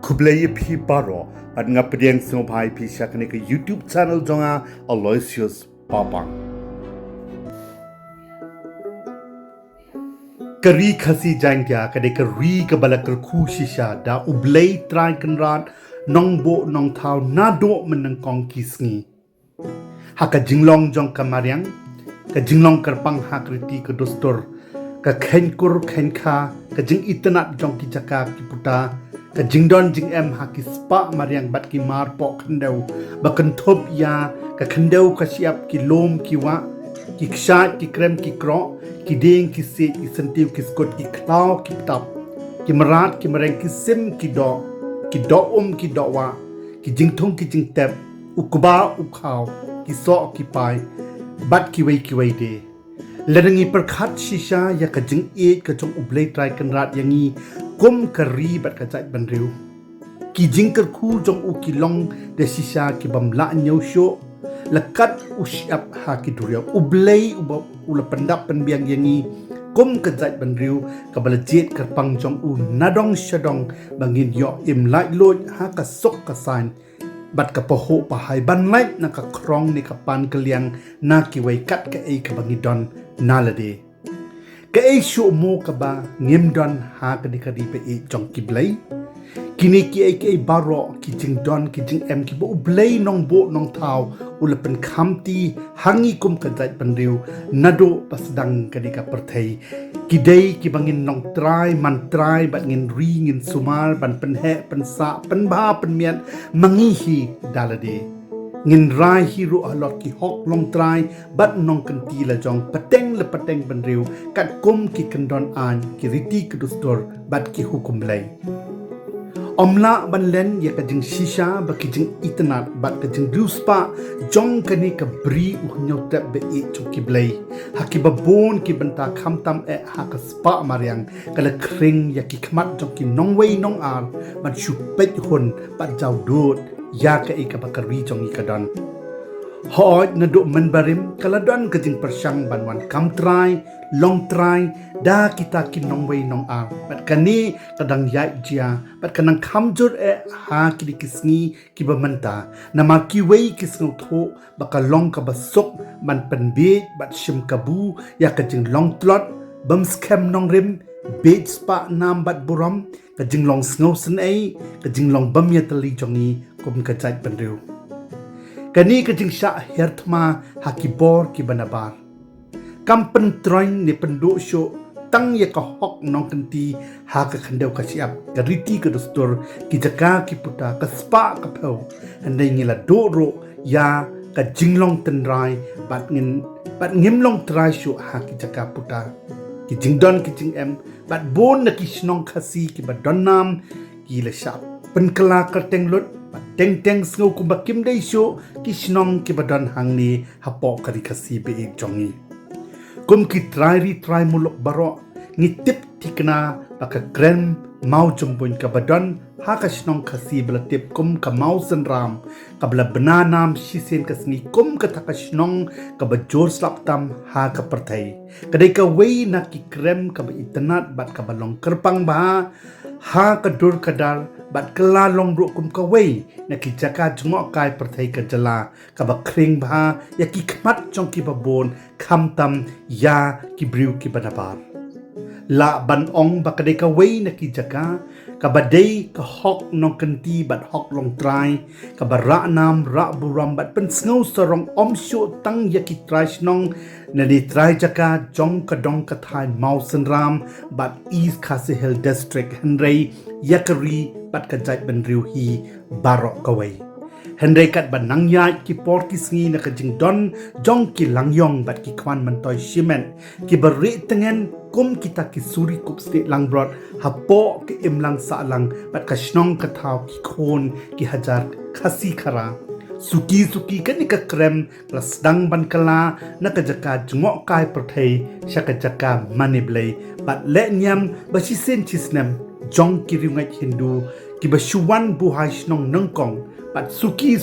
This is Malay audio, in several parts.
Kublai pi baro at ngapediang snobhai pi syakane ke YouTube channel jonga Aloysius Papang. Kari khasi jangya kade kari kabala kerku shisha da ublay try kenrat nong bo nong thau na do menang kong kisngi. Haka jinglong jong kamaryang ka jinglong kerpang hakriti ke dostor ka khenkur khenkha ka jing itanat jong ki jaka ki puta ka jingdon jing em haki spa maryang bat ki mar po khandau bakan thop ya ka khandau ka siap ki lom ki wa ki kshat ki krem ki kro ki ding ki se ki sentiu ki skot ki klaw ki tap ki marat ki mareng ki sim ki do ki do wa ki jingthong ki jing tep ukuba ukhaw ki so ki pai bat ki wei de lerengi perkhat shisha ya ka jing e ka chong ublei trai kan rat yangi kum kari bat ka jai ban riu ki jing kar khu jong u ki long de shisha ki bam la nyau sho lakat usyap ha ki duria ublei uba ula pendap penbiang yangi kum ka jai ban riu ka bala jet kar pang jong u nadong shadong bangin yo im lai loj ha ka sok ka sign bat ka poho pa hai ban lai na ka krong ni ka pan kaliang na ki wei kat ka ei ka bangidon nalade ka ei shu mo ka ba ngim don ha ka di pe e jong ki blai kini ki ei baro ki jing don ki jing em ki bo blai nong bo nong thau ulapen khamti hangi kum ka dai pan riu nado pasdang ka di ka perthei ki dei ki bangin nong trai man trai bat ngin ri ngin sumar ban pen he pen sa pen ba pen mian mangi hi dalade ngin rai hi ru alot ki hok long trai bat nong kan ti la jong pateng ban riu kat kum ki kendon an ki riti ke dostor bat ki hukum lai omla ban len ya ka jing shisha ba ki jing itanat bat ka jing ruspa jong kani ka bri u nyot be e chuki blai haki ba bon ki banta khamtam e ha ka spa maryang kala kring ya ki khmat jong ki nong wei nong ar ban shu pet hun bat jaw dot ya ka e ka ba ka ri jong i ka don hoj na do man barim kala don ka jing persang ban wan kam try long try da kita ki nong wei nong ar bat kani kadang yai jia bat kanang khamjur e ha ki kisngi ki ba manta nama ki wei kisngu tho baka long ka basok ban pen be bat shim kabu ya ka jing long tlot bam scam nong rim be spa nam bat buram ka jing long snow sen ei ka jing long bam ya tali jongi kum ka jai ban riu kani ka jing sha herthma haki bor ki banabar kampen troin ni pendu sho tang ya ka hok nong kanti ha ka khandeu ka siap ka riti ka dostor ki jaka ki puta ka spa ka phau handai ngila do ro ya ka jinglong tenrai bat ngim long trai sho ha ki jaka puta ki jingdon ki jing em bat bon na ki snong khasi ki bat don nam ki la sap pen kala ka tenglot teng sngo kumba kim dai sho ki snong ki badon hangni hapo kari khasi be ek jongi kum ki try mulok baro ngi tip tikna baka Krem Mawjymbuin ka badon ha ka snong khasi bla tip kum ka mausen ram ka bla bananam shisen ka sngi kum ka ta ka snong ka ba jor slap tam ha ka perthai kadai ka wei na ki Krem ka ba itanat bat ka balong kerpang ba ha ka dur kadar bat kala long ro kum ka wei na ki jaka jmo kai perthai ka jala ka ba kring ba ya ki khmat chong ki ba bon kham tam ya ki briu ki banabar la ban ong ba kadai ka wei na ki jaka ka ba dei ka hok no kanti bat hok long trai ka ba ra nam ra buram bat pen sngo sorong om sho tang ya ki trai snong na di trai jaka jong ka dong ka thai mausen ram bat east Kasihel district henrei yakari bat ka jai ban riu hi barok ka wei henrei kat ban nang ya ki por ki sngi na ka jing don jong ki langyong bat ki kwan man toy shimen ki bari tengen kum kita ki suri kup state lang brot hapo ki imlang sa lang bat ka snong ka thau ki khon ki hajar khasi khara suki kan ka Krem plus Sdang ban kala na ka jaka jmo kai perthei shaka jaka maniblei bat Lehniam ba si sen chisnem jong ki ringai Hindu ki ba shuwan bu hai snong nangkong bat suki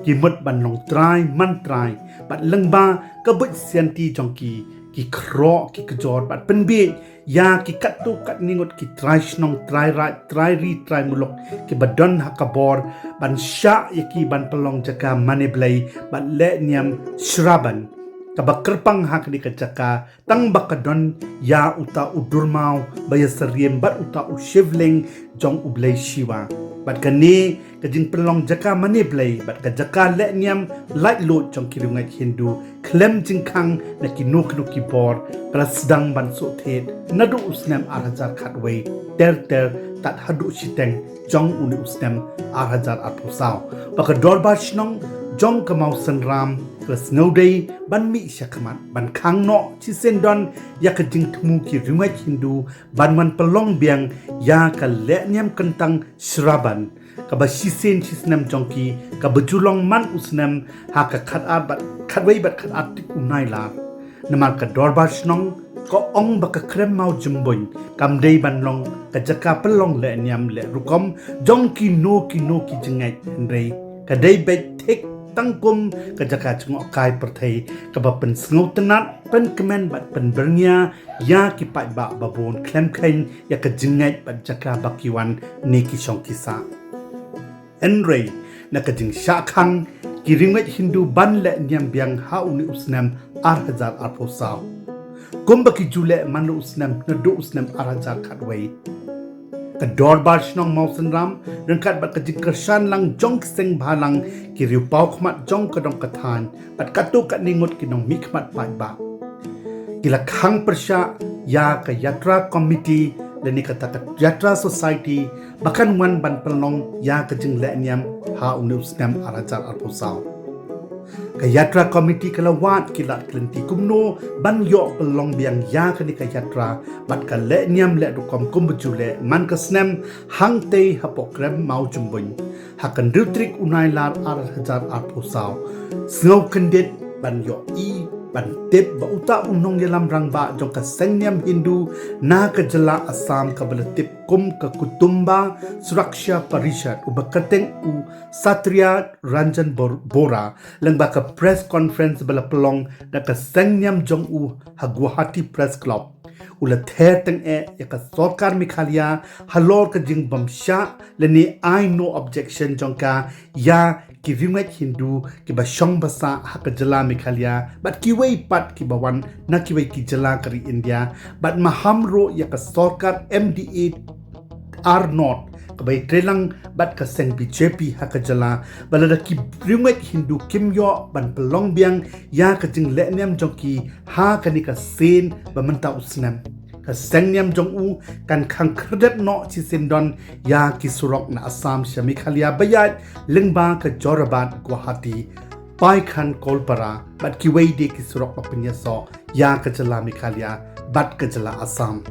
ki mut ban long trai man trai bat lengba ka but sianti jong ki kro ki kjor bat penbe ya ki katu kat ningot ki try snong try right try ri try mulok ki badon hakabor ban sya yaki ban pelong jaka maneblai ban lehniam shraban kabakerpang hak di kacaka tang bakadon ya uta udurmau baya seriem bat uta ushivling jong ublai shiwa bat kani kajing pelong jaka maneblai bat kajaka lehniam light load jong kirungai hindu klem jingkang na kinuk nuki bor Sdang ban sothet nadu usnam arhajar khatway ter tat hadu siteng jong uni usnam arhajar atosau baka dorba shnong jong kamau sanram snowday ban mi syakmat ban khangno chisendon ya kajing temu ki rungai hindu ban man pelong biang ya ka lehniam kentang shraban kaba sisen chisnam jongki ka bejulong man usnam ha ka khatway bat khat tik unai la namar ka dorba snong ko ong baka krem Mawjymbuin kamdei banlong ka jaka pelong lehniam le rukom jongki no ki jingai rei ka dei bet thik tangkum ka jaka chungok kai perthei ka ba pen sngo tenat pen kemen bat pen bernia ya ki pai ba babon klem khain ya ka jingai bat jaka bakiwan ne ki shong kisa enrei na ka jing sha khang ki ringet hindu ban lehniam biang ha uni usnam arhajar arposau kumbaki jule Mano usnam nadu usnam arhajar khatway ka dorbar shnong mausan ram rengkat bat kajing kersan lang jong seng bhalang ki riu pau khmat jong kadong kathan bat katu kat ningut kinong mi khmat pai ba kila khang persya ya ka yatra committee leni kata ka yatra society bakan wan ban pelong ya kajing lehniam ha uni usnam arhajar arposau ka yatra committee kalawat kilat klenti kumno ban yo pelong biang ya kani ka yatra bat ka lehniam le rukom kumbujule man ka snem hangte hapo Krem Mawjymbuin hakan rutrik unai lar arhajar arposau snow kendit ban yo ban tip ba uta unong yelam rangba jong ka sengnam hindu na ka jala asam ka balatip kum ka kutumba suraksha parishad ubakateng u satria ranjan bora lengba ka press conference bala pelong na ka sengnam jong u ha Guwahati press club ula ther teng ya ka sarkar mikhalia halor ka jing bamsha leni I no objection jong ka ya ki ringet hindu ki ba shong basa hak jala mikhalia bat ki wei pat ki bawan na ki wei ki jala kari India bat mahamro ya ka sarkar MDA R not ka bai trelang bat ka seng BJP hak jala balada ki ringet hindu kimyo ban pelong biang ya ka jing lehniam jongki ha kani ka sen ba menta usnam ka sengnam jong u kan khang khredet no chi sindon ya ki surok na Assam shamikhalia bayat lengba ka jorabat Guwahati pai khan kolpara bat ki wei de ki surok papinya so ya ka jala mikhalia bat ka jala Assam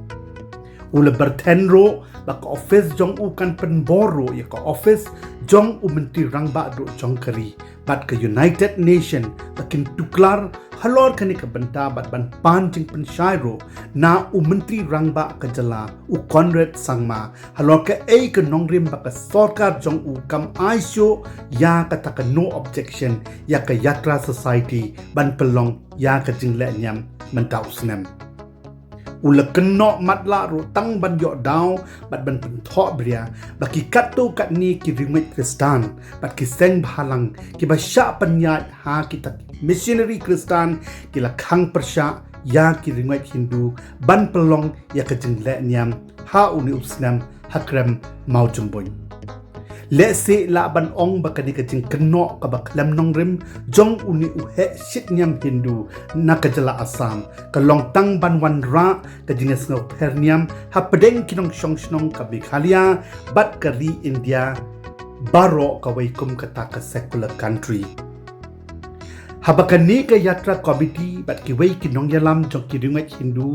ula bertenro ba ka office jong u kan pen boro ya ka office jong u menteri rangba do jong kari bat ka United Nation bakin tuklar halor kani ka banta bat ban pan jing pen shairo na u menteri rangba ka jala u Conrad sangma halor ka ka nongrim ba ka sarkar jong u kam aisyo ya ka taka no objection ya ka yatra society ban pelong ya ka jing lehniam mentau snem ula keno matla ro tang ban yo daw bat ban pen tho bria baki katu kat ni ki rimit kristan bat ki seng bhalang ki ba sha panyat ha ki tak missionary kristan ki la khang persya ya ki rimit hindu ban pelong ya ka jing lehniam ha uni usnam ha Krem Mawjymbuin le se la ban ong bakani ka jing keno ka baklam nongrim jong uni u he shit nyam hindu na ka jala Assam ka long tang ban wan ra ka jing sno perniam ha pedeng kinong shong shnong ka bikhalia bat ka ri India baro ka waikum ka ta ka secular country habakani ka yatra committee bat ki wei kinong yalam jong ki ringet hindu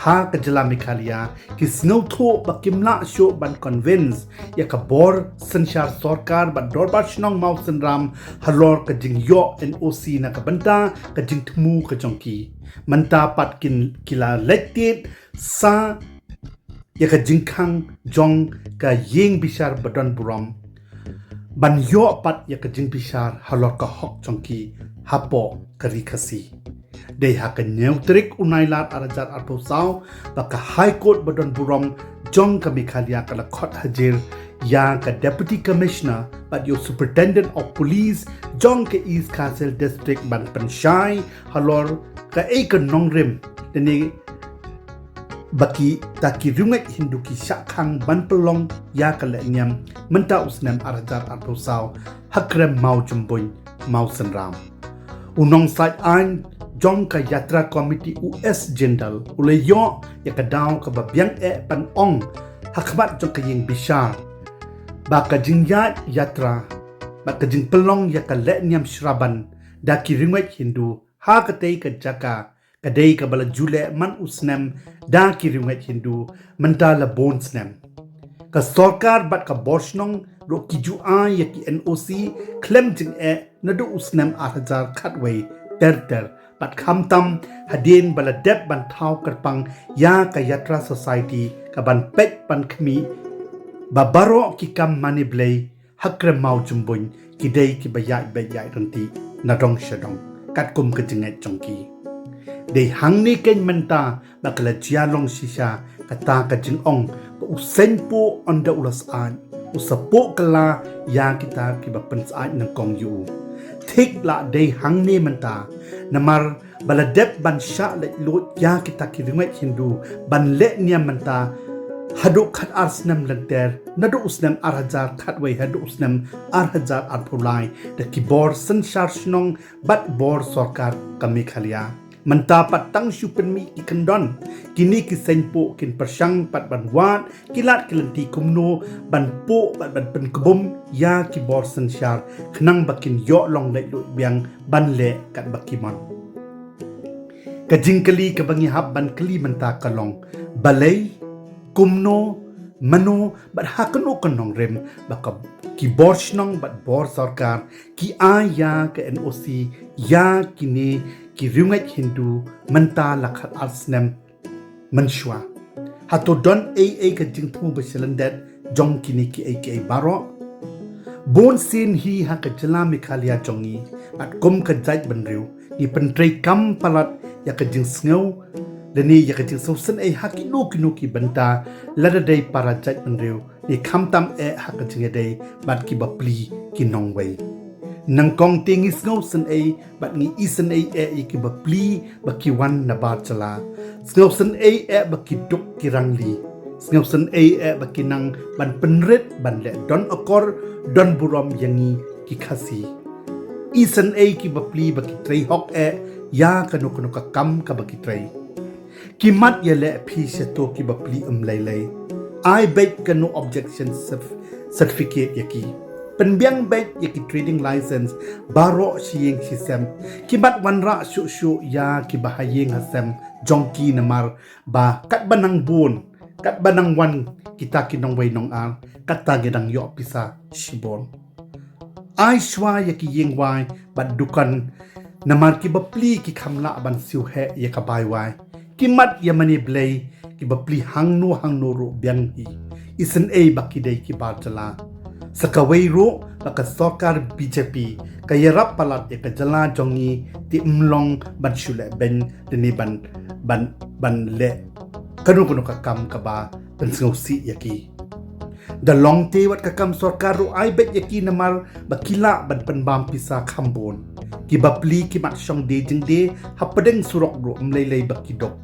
ha ka jala mikhalia ki snow tho bakimla sho ban convince ya ka bor sanshar sarkar bat dorbar shnong mausan ram halor ka jing yo NOC na ka banta ka jing thmu ka jongki manta pat kin kila elected sa ya ka jingkhang jong ka yeng bishar badon buram ban yo pat ya ka jing bishar halor ka hok jongki hapo kari khasi Dei haka neutrik unailat arajat arposau baka High Court badon burom jong kami kalia kala khot hajir yang ka Deputy Commissioner but your Superintendent of Police jong ke East Castle District ban pensyai halor ka ka nongrim deni baki taki rungat Hindu ki syakang ban pelong ya ka Lehniam menta usnam arajat arposau hakrem Mawjymbuin mau senram unong side an jong ka yatra committee US General ule yo ya ka daw ka babyang pan ong hakmat jong ka ying bishar baka jingyat yatra baka jing pelong ya ka Lehniam shraban daki ringwet Hindu ha ka tei ka jaka kadai ka bala jule man usnam daki ringwet Hindu mentala bonsnam ka sarkar bat ka boshnong ro ki ju ya ki NOC klem jing nadu usnam 8000 khatway ter bat khamtam hadin bala dep ban thau karpang ya ka yatra society ka ban pet pan khmi babaro ki kam maniblei hakrem Mawjymbuin ki dei ki bayai ranti nadong shadong katkum ka jingai chongki dei hangni ken menta bakla jialong shisha kata ka jingong pa usenpo onda ulas an usapo kala ya kita ki bapen saat ng kong yu thik la dei hangni menta namar baladep ban sha le lut ya kita ki ringet Hindu ban Lehniam menta hadu khat arsnam lanter nadu usnam arhajar khatway hadu usnam arhajar arpulai de ki bor sanshar shnong bat bor sarkar kami khalia menta patang syupenmi ki kendon kini ki senpo kin persang pat ban wat kilat kelenti kumno ban po ban pen kebum ya ki bor sanshar khnang bakin yo long lai lu biang ban le kat bakimon kajingkali kabangi hab ban kali menta kalong balai kumno Mano bat hakano kanong rem baka ki borshnong bat bor sarkar ki aya ke NOC ya kini ki ringet Hindu menta lakhat arsnem menshwa hato don ka jingpu beselendet jong kini ki baro bon sin hi ha ka jala mikhalia jongi bat kum ka jait benriu ni pentrei kam palat ya ka jing sngew Deni ya kecil sosen haki no ki benta lada day para jat benriu ni kamtam hak kecil day bat ki bapli ki nongway nang kong tingis ngausen bat ni isen ki bapli baki wan Naba chala ngausen baki duk ki rangli ngausen baki nang ban penrit ban le don akor don burom yangi ki khasi isen ki bapli baki trei hok ya kanu ka kam ka baki trei kimat yale phi seto ki bapli lailai I bet kanu objection certificate yaki penbiang bet yaki trading license baro siyeng sisem kibat wanra shu ya ki bahayeng hasem jongki namar ba kat banang bun kat banang wan kita kinong way nong al kat tagedang yo pisa shibon I shwa yaki yeng wai bat dukan namar ki bapli ki khamla ban siu he yakabai wai kimat yamani blay ki bapli hangno ro biang hi isen baki dei ki barjala sakawai ro baka sarkar BJP kayarap palat ka jala jongi ti mlong ban shule ben deni ban le kanu ka kam ka ba ben si yaki the long te wat ka kam sarkar ro ai bet yaki namar bakila ban penbam pisa khambon ki bapli ki mat shong de jing de hapadeng surok ro mlei baki dok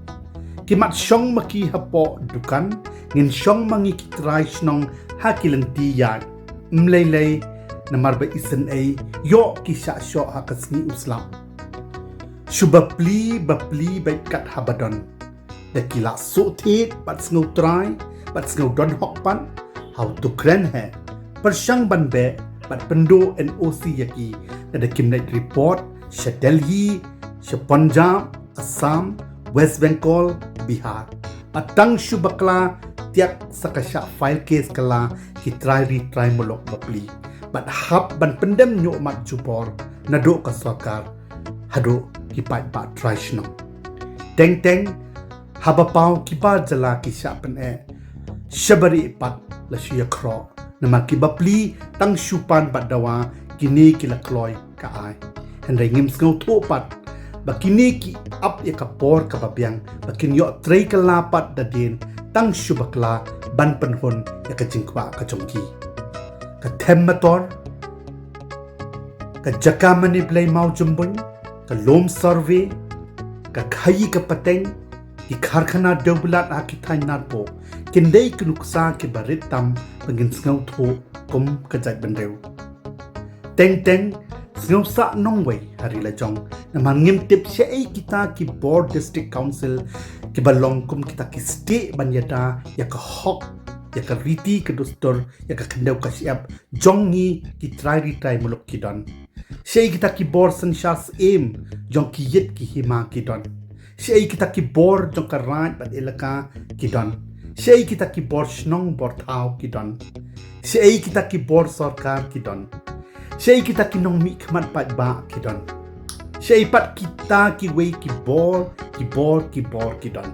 kimat shong maki hapo dukan ngin shong mangi kitrai shnong hakilanti ya mlei namar ba isen yo kisha sho hakasni uslam shubapli bet kat habadon de kila so the pat sngo trai pat sngo don hokpan how to kren hai pershang ban be pat pendo NOC yaki de kimnet report sha Delhi sha Punjab Assam West Bengal Bihar patang shu Bakla tiak sakasha file case kala ki try molok bapli bat hab ban pendem nyo mat jupor nado ka sarkar hado ki pat ba try shno teng haba pau ki ba jala ki sha pen shabari pat la shia kro nama ki bapli tang shu pan bat dawa kini ki la kloy ka ai henry ngim sngau tho pat bakini ki up ya kapor kababyang bakin yo trei kalapat dadin tang Bakla ban penhun ya kajingkwa kajongki ka temmator ka jakamani play Mawjymbuin ka lom survey ka khayi ka pateng ki kharkhana deulat akitai narpo kindai kunuksa ki baritam pengin sngau tho kum kajat bandeu teng sngau sa nongwei hari lajong naman ngimtip syai kita ki board district council ki balong kum kita ki state banyada ya ka hok ya ka riti ke dostor ya ka kendau ka siap jongi ki try muluk kidon syai kita ki board sensyas aim jong ki yit ki hima kidon syai kita ki board jong ka raj bat elaka kidon syai kita ki board snong board thau kidon syai kita ki board sarkar kidon syai kita ki nong mi khmat pat ba kidon syai pat kita ki wei ki bor kidon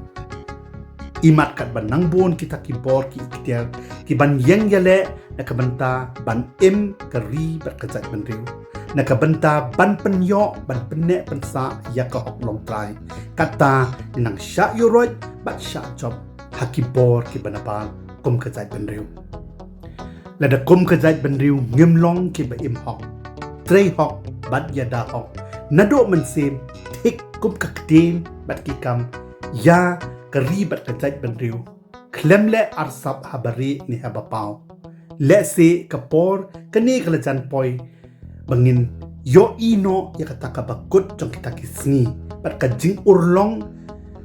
imat kat ban nangbon kita ki bor ki ikhtiar ki ban yang yale na kabanta ban im kari bat kajat ban riu na kabanta ban penyo ban penne pensa ya ka hok long trai kata nang sya yoroi bat sya job haki bor ki banapal kum kajat ban riu lada kum kajat ban riu ngimlong ki ba im hok trei hok bat yada hok nado mensim tik kum kakdim bat ki kam ya karibat kajat bandriu klemle arsap habari ni habapau le se kapor kani kalajan poi bangin yo ino ya kata kabakut jong kita kisni bat kajing urlong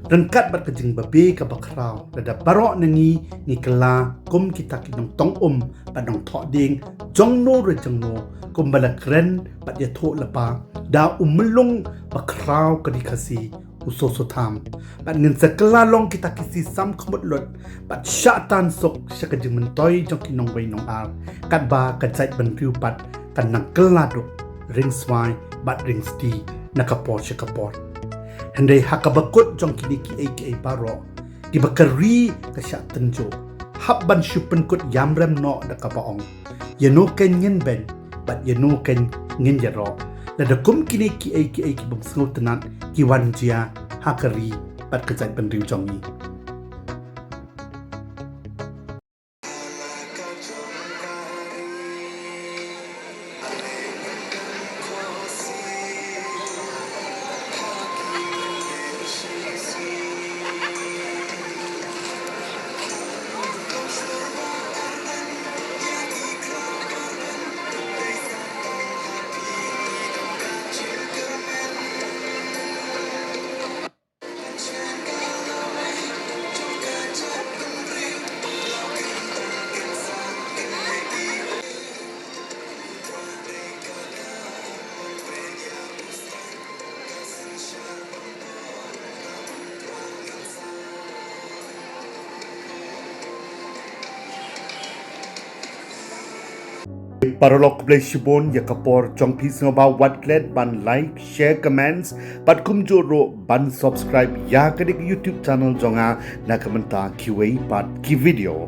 rengkat bat kajing babe kabakrau dada barok nangi ni kala kum kita kinong tong bat nong thok ding jong no kum bala kren bat ya thok lapa da melung bakrau kadikasi uso tham bat ngin sekala long kita kisi sam khmut lot bat syatan sok syakajing mentoi jong kinong wei nong ar kat ba kajat bandriu pat kan nang keladuk ring swai bat ring sti nakapor syakapor hendai hakabakut jong kini ki aka baro di bakari ka syak tenjo hab ban syupen kut yamrem no dakapaong yeno ken ngin ben bat yeno ken ngin yaro lada kum kini ki aka ki bumsngu tenat ki wanjia hakari bat kajat bandriu jongi Paralog play shibon ya kapor jong pis ngaba watlet ban like share comments pat kumjoro ban subscribe ya kadik YouTube channel jonga na kamenta kiwei pat ki video